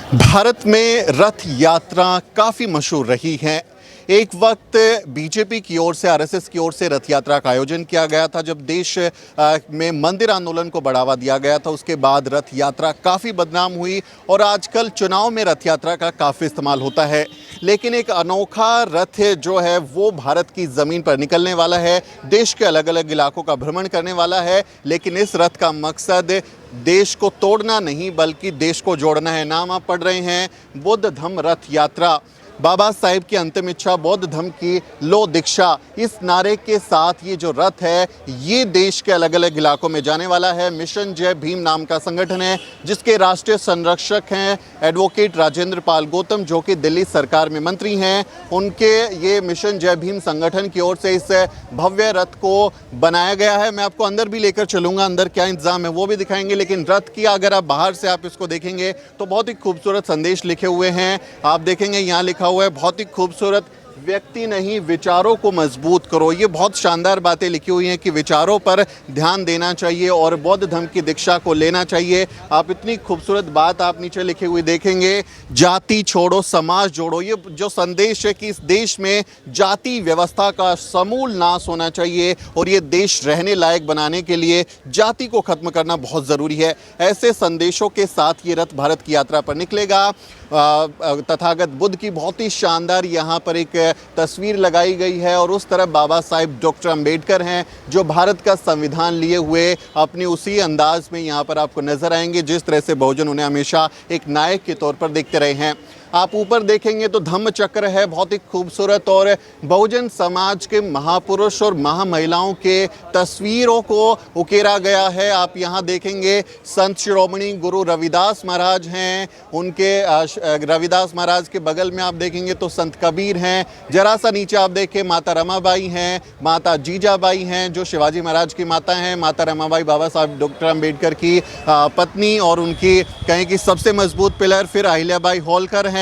भारत में रथ यात्रा काफ़ी मशहूर रही है। एक वक्त बीजेपी की ओर से, आरएसएस की ओर से रथ यात्रा का आयोजन किया गया था। जब देश में मंदिर आंदोलन को बढ़ावा दिया गया था, उसके बाद रथ यात्रा काफ़ी बदनाम हुई और आजकल चुनाव में रथ यात्रा का काफ़ी इस्तेमाल होता है। लेकिन एक अनोखा रथ जो है वो भारत की ज़मीन पर निकलने वाला है, देश के अलग अलग इलाकों का भ्रमण करने वाला है। लेकिन इस रथ का मकसद देश को तोड़ना नहीं बल्कि देश को जोड़ना है। नाम आप पढ़ रहे हैं, बौद्ध धम्म रथ यात्रा। बाबा साहेब की अंतिम इच्छा, बौद्ध धर्म की लो दीक्षा, इस नारे के साथ ये जो रथ है ये देश के अलग अलग इलाकों में जाने वाला है। मिशन जय भीम नाम का संगठन है जिसके राष्ट्रीय संरक्षक हैं एडवोकेट राजेंद्र पाल गौतम, जो कि दिल्ली सरकार में मंत्री हैं। उनके ये मिशन जय भीम संगठन की ओर से इस भव्य रथ को बनाया गया है। मैं आपको अंदर भी लेकर चलूँगा, अंदर क्या इंतजाम है वो भी दिखाएंगे। लेकिन रथ की अगर आप बाहर से आप इसको देखेंगे तो बहुत ही खूबसूरत संदेश लिखे हुए हैं। आप देखेंगे यहाँ लिखा हुआ है, बहुत ही खूबसूरत, व्यक्ति नहीं विचारों को मजबूत करो। ये बहुत शानदार बातें लिखी हुई हैं कि विचारों पर ध्यान देना चाहिए और बौद्ध धर्म की दीक्षा को लेना चाहिए। आप इतनी खूबसूरत बात आप नीचे लिखे हुए देखेंगे, जाति छोड़ो समाज जोड़ो। ये जो संदेश है कि इस देश में जाति व्यवस्था का समूल नाश होना चाहिए और ये देश रहने लायक बनाने के लिए जाति को खत्म करना बहुत ज़रूरी है। ऐसे संदेशों के साथ ये रथ भारत की यात्रा पर निकलेगा। तथागत बुद्ध की बहुत ही शानदार यहाँ पर एक तस्वीर लगाई गई है और उस तरफ बाबा साहेब डॉक्टर अंबेडकर हैं जो भारत का संविधान लिए हुए अपनी उसी अंदाज में यहाँ पर आपको नजर आएंगे जिस तरह से बहुजन उन्हें हमेशा एक नायक के तौर पर देखते रहे हैं। आप ऊपर देखेंगे तो धम्म चक्र है, बहुत ही खूबसूरत, और बहुजन समाज के महापुरुष और महामहिलाओं के तस्वीरों को उकेरा गया है। आप यहाँ देखेंगे संत शिरोमणि गुरु रविदास महाराज हैं, उनके रविदास महाराज के बगल में आप देखेंगे तो संत कबीर हैं। जरा सा नीचे आप देखें माता रमाबाई हैं, माता जीजाबाई हैं जो शिवाजी महाराज की माता हैं। माता रमाबाई बाबा साहब डॉक्टर अंबेडकर की पत्नी और उनकी कहें कि सबसे मजबूत पिलर। फिर अहिल्याबाई होलकर हैं,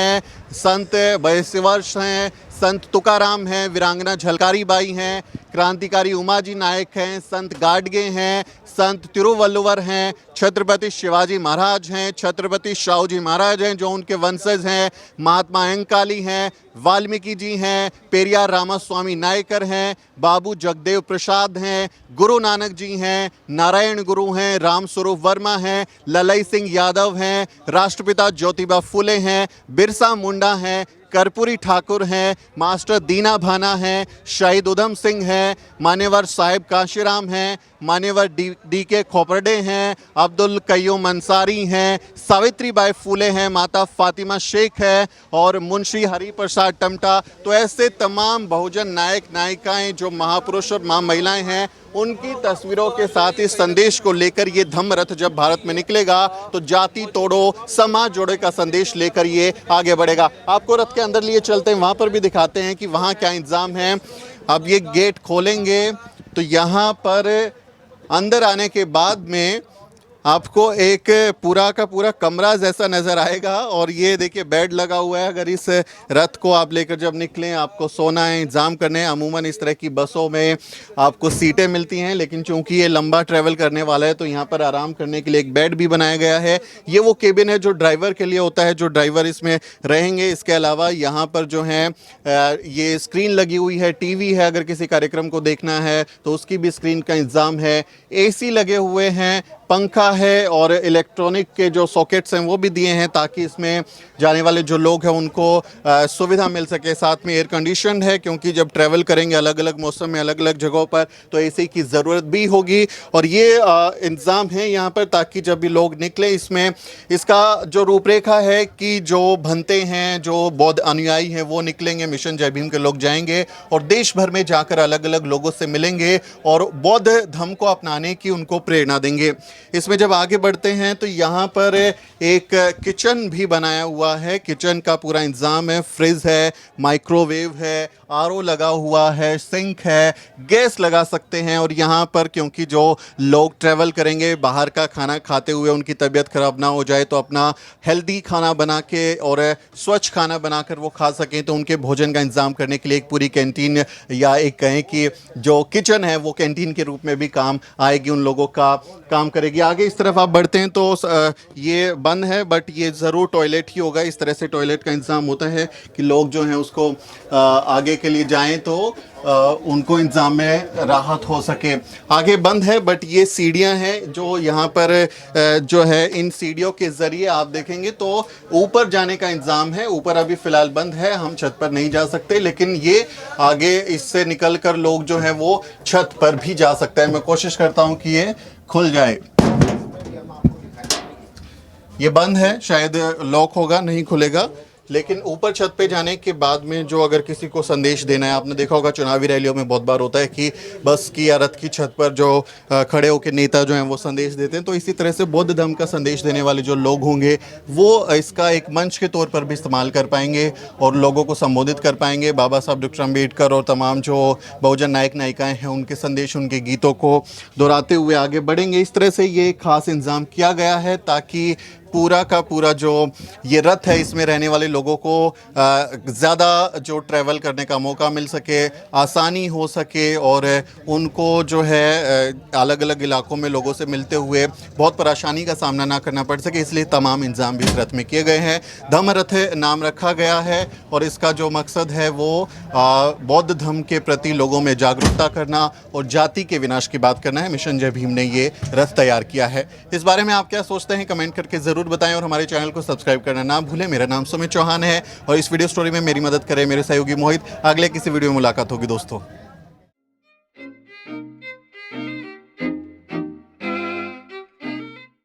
संत बैसवर्ष हैं, संत तुकाराम हैं, वीरांगना झलकारी बाई हैं, क्रांतिकारी उमाजी नायक हैं, संत गाडगे हैं, संत तिरुवल्लुवर हैं, छत्रपति शिवाजी महाराज हैं, छत्रपति शाहूजी महाराज हैं जो उनके वंशज हैं, महात्मा अयंकाली हैं, वाल्मीकि जी हैं, पेरियार रामास्वामी नायकर हैं, बाबू जगदेव प्रसाद हैं, गुरु नानक जी हैं, नारायण गुरु हैं, राम स्वरूप वर्मा हैं, ललई सिंह यादव हैं, राष्ट्रपिता ज्योतिबा फुले हैं, बिरसा मुंडा हैं, कर्पूरी ठाकुर हैं, मास्टर दीना भाना हैं, शहीद उधम सिंह हैं, मान्यवर साहिब काशीराम हैं, मान्यवर डी के खोपरडे हैं, अब्दुल कय्यूम अंसारी हैं, सावित्रीबाई फूले हैं, माता फातिमा शेख है और मुंशी हरि प्रसाद टमटा। तो ऐसे तमाम बहुजन नायक नायिकाएं जो महापुरुष और महिलाएं हैं उनकी तस्वीरों के साथ इस संदेश को लेकर ये धम्म रथ जब भारत में निकलेगा तो जाति तोड़ो समाज जोड़ो का संदेश लेकर ये आगे बढ़ेगा। आपको रथ के अंदर लिए चलते हैं, वहाँ पर भी दिखाते हैं कि वहाँ क्या इंतजाम है। अब ये गेट खोलेंगे तो यहाँ पर अंदर आने के बाद में आपको एक पूरा का पूरा कमरा जैसा नज़र आएगा और ये देखिए बेड लगा हुआ है। अगर इस रथ को आप लेकर जब निकलें, आपको सोना है, इंतज़ाम करने हैं। अमूमन इस तरह की बसों में आपको सीटें मिलती हैं, लेकिन चूंकि ये लंबा ट्रैवल करने वाला है तो यहाँ पर आराम करने के लिए एक बेड भी बनाया गया है। ये वो केबिन है जो ड्राइवर के लिए होता है, जो ड्राइवर इसमें रहेंगे। इसके अलावा यहाँ पर जो है ये स्क्रीन लगी हुई है, टीवी है, अगर किसी कार्यक्रम को देखना है तो उसकी भी स्क्रीन का इंतज़ाम है। AC लगे हुए हैं, पंखा है और इलेक्ट्रॉनिक के जो सॉकेट्स हैं वो भी दिए हैं ताकि इसमें जाने वाले जो लोग हैं उनको सुविधा मिल सके। साथ में एयर कंडीशन है क्योंकि जब ट्रैवल करेंगे अलग अलग मौसम में अलग अलग जगहों पर तो AC की ज़रूरत भी होगी। और ये इंतज़ाम है यहाँ पर ताकि जब भी लोग निकले, इसमें इसका जो रूपरेखा है कि जो भंते हैं, जो बौद्ध अनुयायी हैं वो निकलेंगे, मिशन जय भीम के लोग जाएंगे और देश भर में जाकर अलग अलग लोगों से मिलेंगे और बौद्ध धर्म को अपनाने की उनको प्रेरणा देंगे। इसमें जब आगे बढ़ते हैं तो यहाँ पर एक किचन भी बनाया हुआ है। किचन का पूरा इंतज़ाम है, फ्रिज है, माइक्रोवेव है, RO लगा हुआ है, सिंक है, गैस लगा सकते हैं। और यहाँ पर क्योंकि जो लोग ट्रैवल करेंगे बाहर का खाना खाते हुए उनकी तबीयत ख़राब ना हो जाए तो अपना हेल्दी खाना बना के और स्वच्छ खाना बनाकर वो खा सकें, तो उनके भोजन का इंतज़ाम करने के लिए एक पूरी कैंटीन या एक कहें कि जो किचन है वो कैंटीन के रूप में भी काम आएगी, उन लोगों का काम करेगी। आगे इस तरफ आप बढ़ते हैं तो ये बंद है, बट ये ज़रूर टॉयलेट ही होगा। इस तरह से टॉयलेट का इंतज़ाम होता है कि लोग जो हैं उसको आगे के लिए जाएं तो उनको इंतज़ाम में राहत हो सके। आगे बंद है, बट ये सीढ़ियां हैं जो यहाँ पर जो है इन सीढ़ियों के ज़रिए आप देखेंगे तो ऊपर जाने का इंतज़ाम है। ऊपर अभी फ़िलहाल बंद है, हम छत पर नहीं जा सकते, लेकिन ये आगे इससे निकल कर लोग जो हैं वो छत पर भी जा सकते हैं। मैं कोशिश करता हूँ कि ये खुल जाए। ये बंद है, शायद लॉक होगा, नहीं खुलेगा। लेकिन ऊपर छत पे जाने के बाद में जो अगर किसी को संदेश देना है, आपने देखा होगा चुनावी रैलियों में बहुत बार होता है कि बस की या रथ की छत पर जो खड़े होकर नेता जो हैं वो संदेश देते हैं, तो इसी तरह से बौद्ध धर्म का संदेश देने वाले जो लोग होंगे वो इसका एक मंच के तौर पर भी इस्तेमाल कर पाएंगे और लोगों को संबोधित कर पाएंगे। बाबा साहब डॉक्टर अम्बेडकर और तमाम जो बहुजन नायक नायिकाएँ हैं उनके संदेश, उनके गीतों को दोहराते हुए आगे बढ़ेंगे। इस तरह से ये खास इंतज़ाम किया गया है ताकि पूरा का पूरा जो ये रथ है इसमें रहने वाले लोगों को ज़्यादा जो ट्रैवल करने का मौका मिल सके, आसानी हो सके और उनको जो है अलग अलग इलाकों में लोगों से मिलते हुए बहुत परेशानी का सामना ना करना पड़ सके, इसलिए तमाम इंतज़ाम भी इस रथ में किए गए हैं। धम्म रथ नाम रखा गया है और इसका जो मकसद है वो बौद्ध धर्म के प्रति लोगों में जागरूकता करना और जाति के विनाश की बात करना है। मिशन जय भीम ने ये रथ तैयार किया है। इस बारे में आप क्या सोचते हैं कमेंट करके ज़रूर बताएं और हमारे चैनल को सब्सक्राइब करना ना भूलें। मेरा नाम सुमित चौहान है और इस वीडियो स्टोरी में मेरी मदद करें मेरे सहयोगी मोहित। अगले किसी वीडियो में मुलाकात होगी दोस्तों।